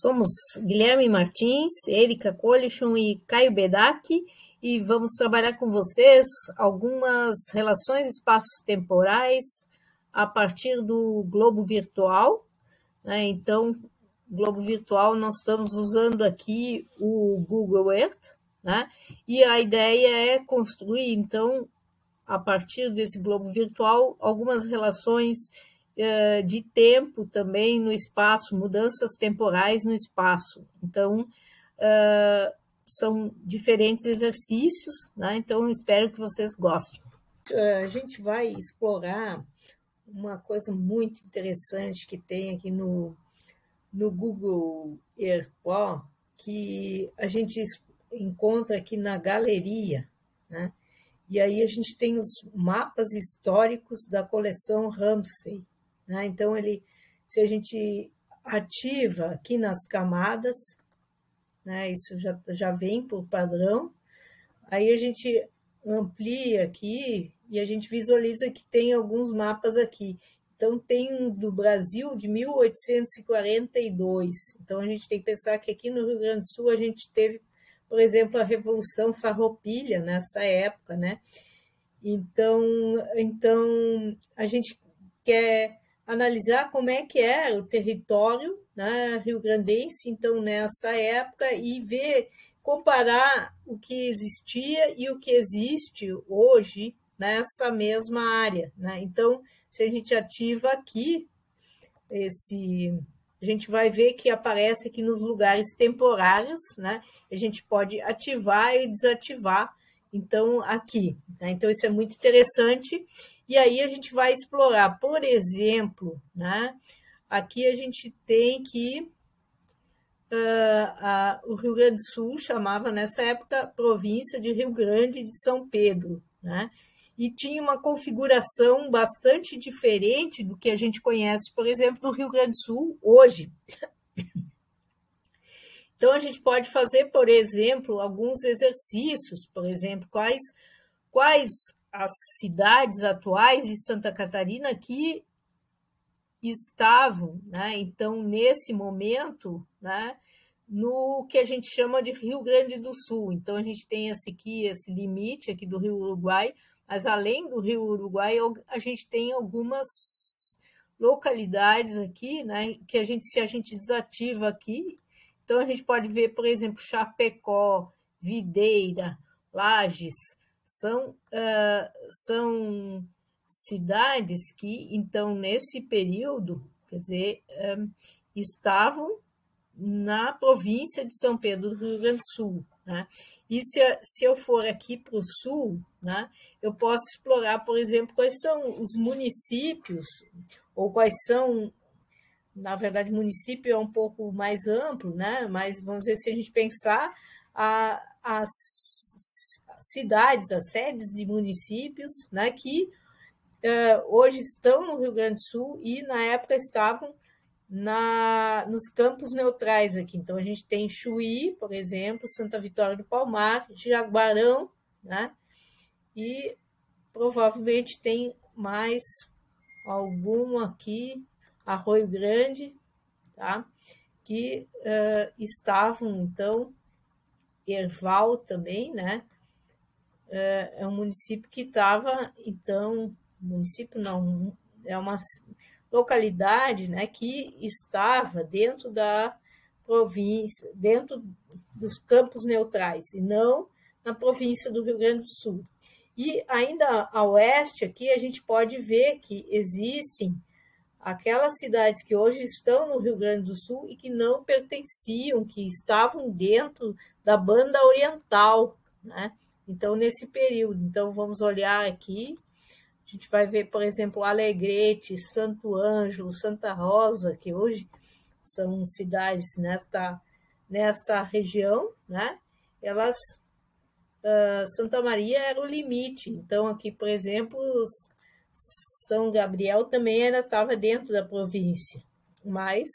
Somos Guilherme Martins, Erika Colichon e Caio Bedak, e vamos trabalhar com vocês algumas relações espaço-temporais a partir do globo virtual, né? Então, globo virtual, nós estamos usando aqui o Google Earth, né? E a ideia é construir, então, a partir desse globo virtual, algumas relações de tempo também no espaço, mudanças temporais no espaço. Então, são diferentes exercícios, né? Então, espero que vocês gostem. A gente vai explorar uma coisa muito interessante que tem aqui no Google Earth Pro, que a gente encontra aqui na galeria, né? E aí a gente tem os mapas históricos da coleção Ramsay, né? Então, se a gente ativa aqui nas camadas, né, isso já vem por padrão, aí a gente amplia aqui e a gente visualiza que tem alguns mapas aqui. Então, tem um do Brasil de 1842. Então, a gente tem que pensar que aqui no Rio Grande do Sul a gente teve, por exemplo, a Revolução Farroupilha nessa época, né? Então a gente quer analisar como é que era o território, né, rio-grandense, então, nessa época, e comparar o que existia e o que existe hoje nessa mesma área, né? Então, se a gente ativa aqui, a gente vai ver que aparece aqui nos lugares temporários, né? A gente pode ativar e desativar, então, aqui, né? Então, isso é muito interessante. E aí a gente vai explorar, por exemplo, né? Aqui a gente tem que o Rio Grande do Sul chamava, nessa época, província de Rio Grande de São Pedro, né? E tinha uma configuração bastante diferente do que a gente conhece, por exemplo, do Rio Grande do Sul hoje. Então, a gente pode fazer, por exemplo, alguns exercícios, por exemplo, quais as cidades atuais de Santa Catarina que estavam, né, então, nesse momento, né, no que a gente chama de Rio Grande do Sul. Então, a gente tem esse limite aqui do Rio Uruguai, mas além do Rio Uruguai, a gente tem algumas localidades aqui, né, que se a gente desativa aqui, então a gente pode ver, por exemplo, Chapecó, Videira, Lages, são cidades que, então, nesse período, quer dizer, estavam na província de São Pedro do Rio Grande do Sul, né? E se eu for aqui para o sul, né, eu posso explorar, por exemplo, quais são os municípios, ou quais são, na verdade, município é um pouco mais amplo, né? Mas vamos dizer, se a gente pensar as cidades, as sedes de municípios, né, que hoje estão no Rio Grande do Sul e, na época, estavam nos campos neutrais aqui. Então, a gente tem Chuí, por exemplo, Santa Vitória do Palmar, Jaguarão, né? E provavelmente tem mais algum aqui, Arroio Grande, tá? Que estavam, então, Erval também, né? É um município que estava, então, município não, é uma localidade, né, que estava dentro da província, dentro dos campos neutrais, e não na província do Rio Grande do Sul. E ainda a oeste aqui, a gente pode ver que existem aquelas cidades que hoje estão no Rio Grande do Sul e que não pertenciam, que estavam dentro da banda oriental, né? Então, nesse período. Então, vamos olhar aqui. A gente vai ver, por exemplo, Alegrete, Santo Ângelo, Santa Rosa, que hoje são cidades nesta região, né? Elas, Santa Maria era o limite. Então, aqui, por exemplo, São Gabriel também ainda estava dentro da província, mas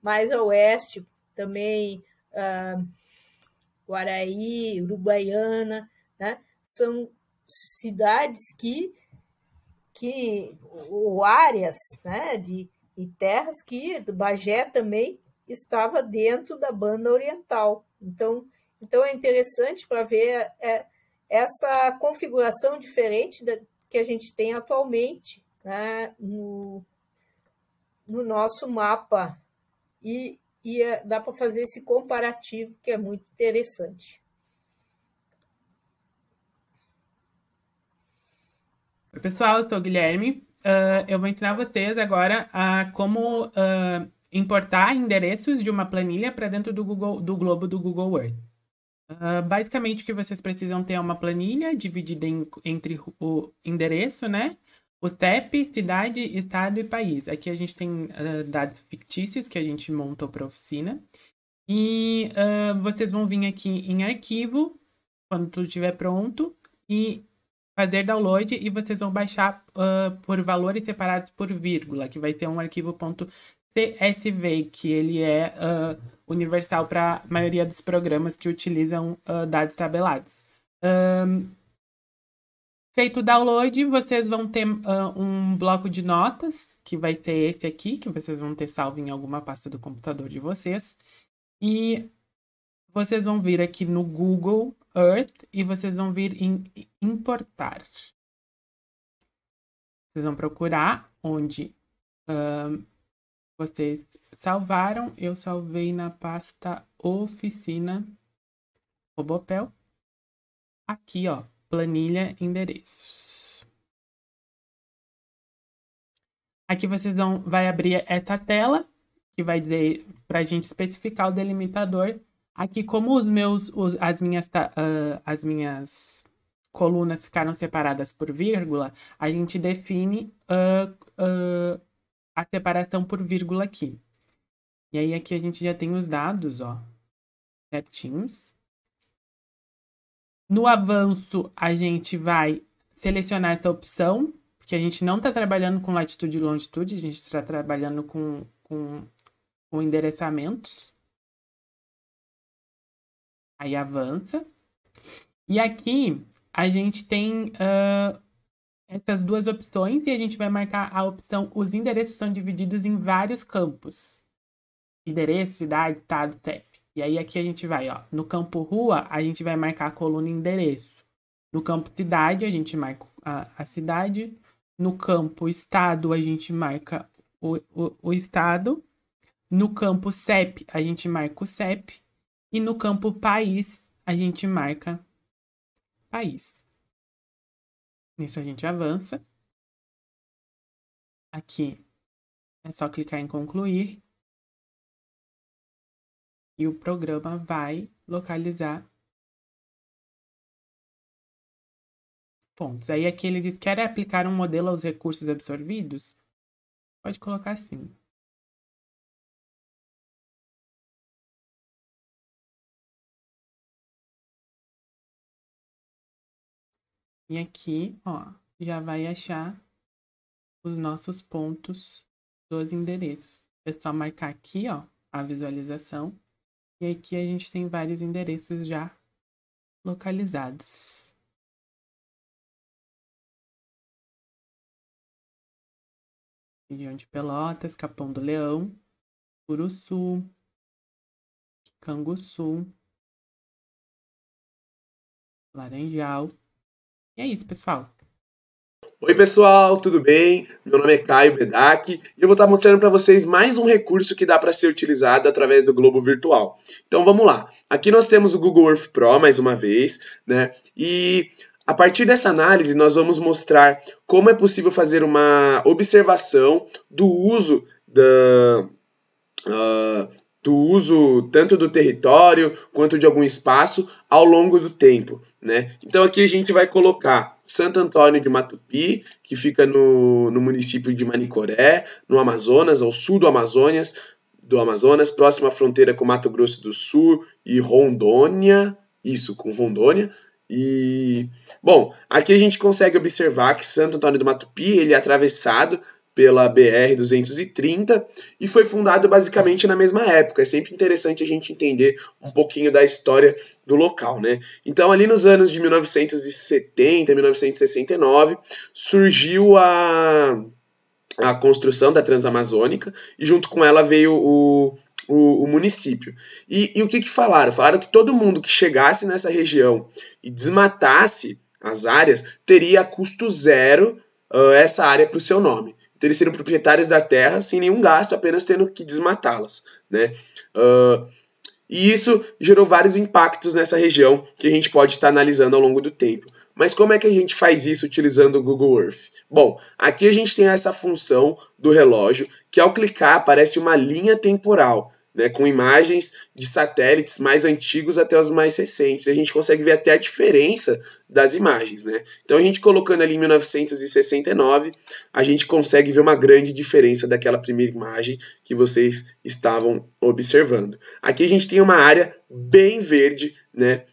mais a oeste também, Guaraí, Uruguaiana, né? São cidades ou áreas, né, de terras que, do Bagé também, estava dentro da banda oriental. Então é interessante para ver essa configuração diferente que a gente tem atualmente, né, no nosso mapa. E dá para fazer esse comparativo, que é muito interessante. Oi, pessoal, eu sou o Guilherme. Eu vou ensinar vocês agora a como importar endereços de uma planilha para dentro do globo do Google Earth. Basicamente, o que vocês precisam ter é uma planilha dividida entre o endereço, né? O CEP, cidade, estado e país. Aqui a gente tem dados fictícios que a gente montou para a oficina. E vocês vão vir aqui em arquivo, quando tudo estiver pronto, e fazer download, e vocês vão baixar por valores separados por vírgula, que vai ser um arquivo .csv, que ele é universal para a maioria dos programas que utilizam dados tabelados. Feito o download, vocês vão ter um bloco de notas, que vai ser esse aqui, que vocês vão ter salvo em alguma pasta do computador de vocês. E vocês vão vir aqui no Google Earth e vocês vão vir em importar. Vocês vão procurar onde vocês salvaram. Eu salvei na pasta oficina Robopel. Aqui, ó, planilha endereços. Aqui vocês vai abrir essa tela, que vai dizer para a gente especificar o delimitador. Aqui, como as minhas colunas ficaram separadas por vírgula, a gente define a separação por vírgula aqui. E aí, aqui a gente já tem os dados, ó, certinhos. No avanço, a gente vai selecionar essa opção, porque a gente não está trabalhando com latitude e longitude, a gente está trabalhando com endereçamentos. Aí avança. E aqui a gente tem essas duas opções e a gente vai marcar a opção: os endereços são divididos em vários campos. Endereço, cidade, estado, CEP. E aí aqui a gente vai, ó, no campo rua, a gente vai marcar a coluna endereço. No campo cidade, a gente marca a cidade. No campo estado, a gente marca o estado. No campo CEP, a gente marca o CEP. E no campo país, a gente marca país. Nisso a gente avança. Aqui é só clicar em concluir. E o programa vai localizar os pontos. Aí aqui ele diz: quer aplicar um modelo aos recursos absorvidos? Pode colocar sim. E aqui, ó, já vai achar os nossos pontos dos endereços. É só marcar aqui, ó, a visualização. E aqui a gente tem vários endereços já localizados. Região de Pelotas, Capão do Leão, Uruçu, Canguçu, Laranjal. E é isso, pessoal. Oi pessoal, tudo bem? Meu nome é Caio Bedak e eu vou estar mostrando para vocês mais um recurso que dá para ser utilizado através do globo virtual. Então vamos lá. Aqui nós temos o Google Earth Pro mais uma vez, né? E a partir dessa análise nós vamos mostrar como é possível fazer uma observação do uso tanto do território quanto de algum espaço ao longo do tempo, né? Então aqui a gente vai colocar Santo Antônio de Matupi, que fica no município de Manicoré, no Amazonas, ao sul do Amazonas, próximo à fronteira com Mato Grosso do Sul e Rondônia, com Rondônia. E, bom, aqui a gente consegue observar que Santo Antônio do Matupi, ele é atravessado pela BR-230 e foi fundado basicamente na mesma época. É sempre interessante a gente entender um pouquinho da história do local, né? Então, ali nos anos de 1970, 1969, surgiu a a construção da Transamazônica, e junto com ela veio o município. E o que falaram? Falaram que todo mundo que chegasse nessa região e desmatasse as áreas teria a custo zero essa área para o seu nome. Então eles seriam proprietários da terra sem nenhum gasto, apenas tendo que desmatá-las, né? E isso gerou vários impactos nessa região que a gente pode estar analisando ao longo do tempo. Mas como é que a gente faz isso utilizando o Google Earth? Bom, aqui a gente tem essa função do relógio, que ao clicar aparece uma linha temporal, né, com imagens de satélites mais antigos até os mais recentes. A gente consegue ver até a diferença das imagens, né? Então a gente colocando ali em 1969, a gente consegue ver uma grande diferença daquela primeira imagem que vocês estavam observando. Aqui a gente tem uma área bem verde, né?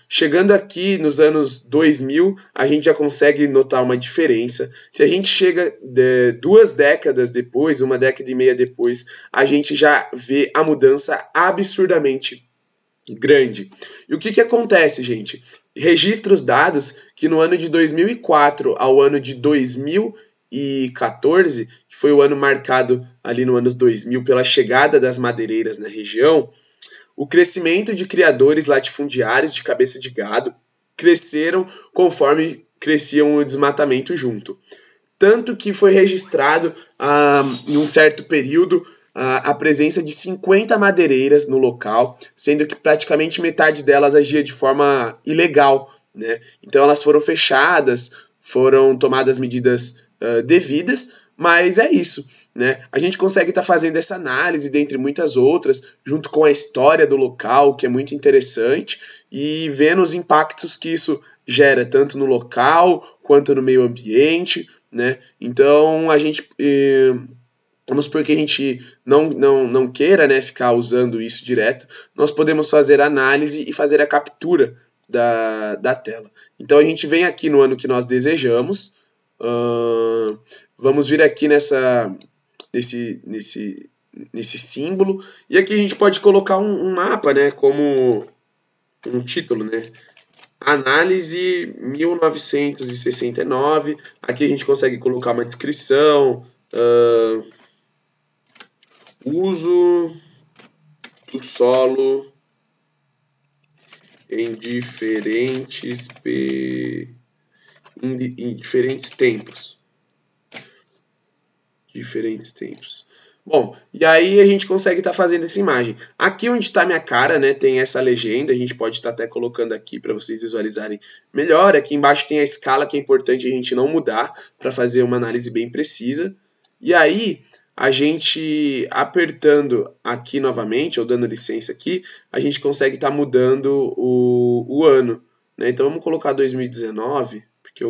Chegando aqui nos anos 2000, a gente já consegue notar uma diferença. Se a gente chega 2 décadas depois, 1 década e meia depois, a gente já vê a mudança absurdamente grande. E o que acontece, gente? Registros dados que no ano de 2004 ao ano de 2014, que foi o ano marcado ali no ano 2000 pela chegada das madeireiras na região, o crescimento de criadores latifundiários de cabeça de gado cresceram conforme cresciam o desmatamento junto. Tanto que foi registrado em um certo período a presença de 50 madeireiras no local, sendo que praticamente metade delas agia de forma ilegal, né? Então elas foram fechadas, foram tomadas medidas devidas, mas é isso. Né? A gente consegue estar fazendo essa análise, dentre muitas outras, junto com a história do local, que é muito interessante, e vendo os impactos que isso gera, tanto no local quanto no meio ambiente. Né? Então, a gente, vamos supor que a gente não queira, né, ficar usando isso direto, nós podemos fazer a análise e fazer a captura da tela. Então, a gente vem aqui no ano que nós desejamos, vamos vir aqui nesse símbolo, e aqui a gente pode colocar um mapa, né, como um título, né, Análise 1969, aqui a gente consegue colocar uma descrição, uso do solo em diferentes tempos. Bom, e aí a gente consegue estar fazendo essa imagem. Aqui onde está minha cara, né, tem essa legenda, a gente pode estar até colocando aqui para vocês visualizarem melhor. Aqui embaixo tem a escala, que é importante a gente não mudar para fazer uma análise bem precisa. E aí, a gente apertando aqui novamente, ou dando licença aqui, a gente consegue estar mudando o ano. Né? Então vamos colocar 2019, porque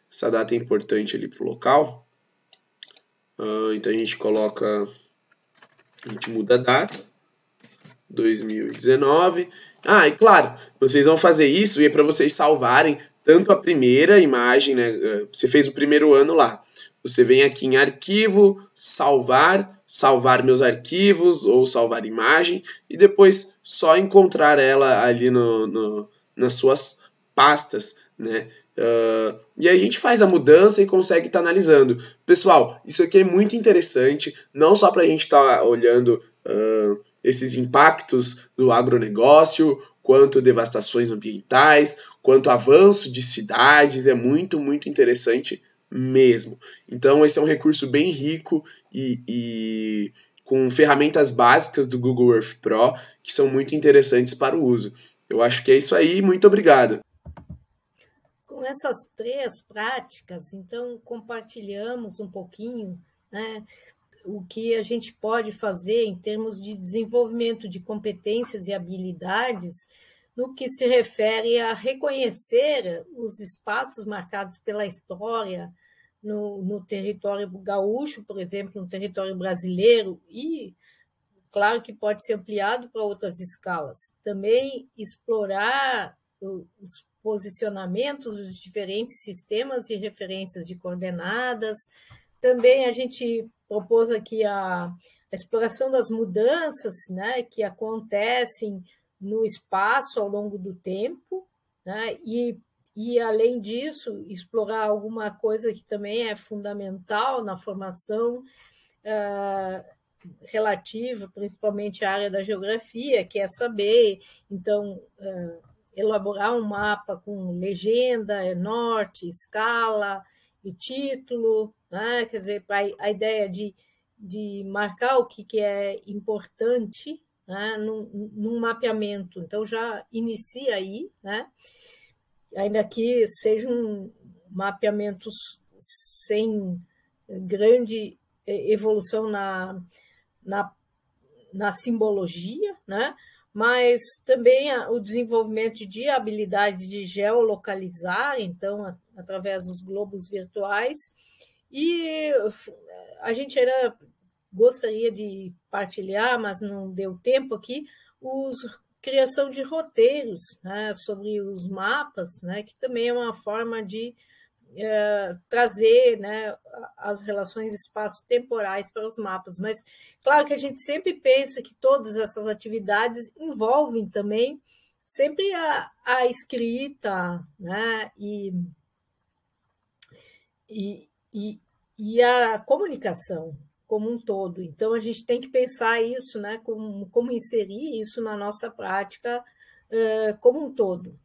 essa data é importante ali para o local. Então a gente muda a data, 2019. E claro, vocês vão fazer isso e é para vocês salvarem tanto a primeira imagem, né? Você fez o primeiro ano lá. Você vem aqui em arquivo, salvar meus arquivos ou salvar imagem e depois só encontrar ela ali nas suas pastas, né? E aí a gente faz a mudança e consegue estar analisando. Pessoal, isso aqui é muito interessante, não só para a gente estar olhando esses impactos do agronegócio, quanto devastações ambientais, quanto avanço de cidades, é muito, muito interessante mesmo. Então esse é um recurso bem rico e com ferramentas básicas do Google Earth Pro que são muito interessantes para o uso. Eu acho que é isso aí, muito obrigado. Com essas 3 práticas, então, compartilhamos um pouquinho, né, o que a gente pode fazer em termos de desenvolvimento de competências e habilidades no que se refere a reconhecer os espaços marcados pela história no território gaúcho, por exemplo, no território brasileiro, e, claro, que pode ser ampliado para outras escalas. Também explorar os posicionamentos dos diferentes sistemas de referências de coordenadas. Também a gente propôs aqui a exploração das mudanças, né, que acontecem no espaço ao longo do tempo, né, e E, além disso, explorar alguma coisa que também é fundamental na formação relativa, principalmente à área da geografia, que é saber, então, elaborar um mapa com legenda, norte, escala e título, né? Quer dizer, a ideia de marcar o que é importante, né? num mapeamento. Então, já inicia aí, né? Ainda que sejam mapeamentos sem grande evolução na simbologia, né? Mas também o desenvolvimento de habilidades de geolocalizar, então, através dos globos virtuais. E a gente ainda gostaria de partilhar, mas não deu tempo aqui, criação de roteiros, né, sobre os mapas, né, que também é uma forma de trazer, né, as relações espaço-temporais para os mapas. Mas, claro que a gente sempre pensa que todas essas atividades envolvem também sempre a escrita, né, e a comunicação como um todo. Então, a gente tem que pensar isso, né, como inserir isso na nossa prática como um todo.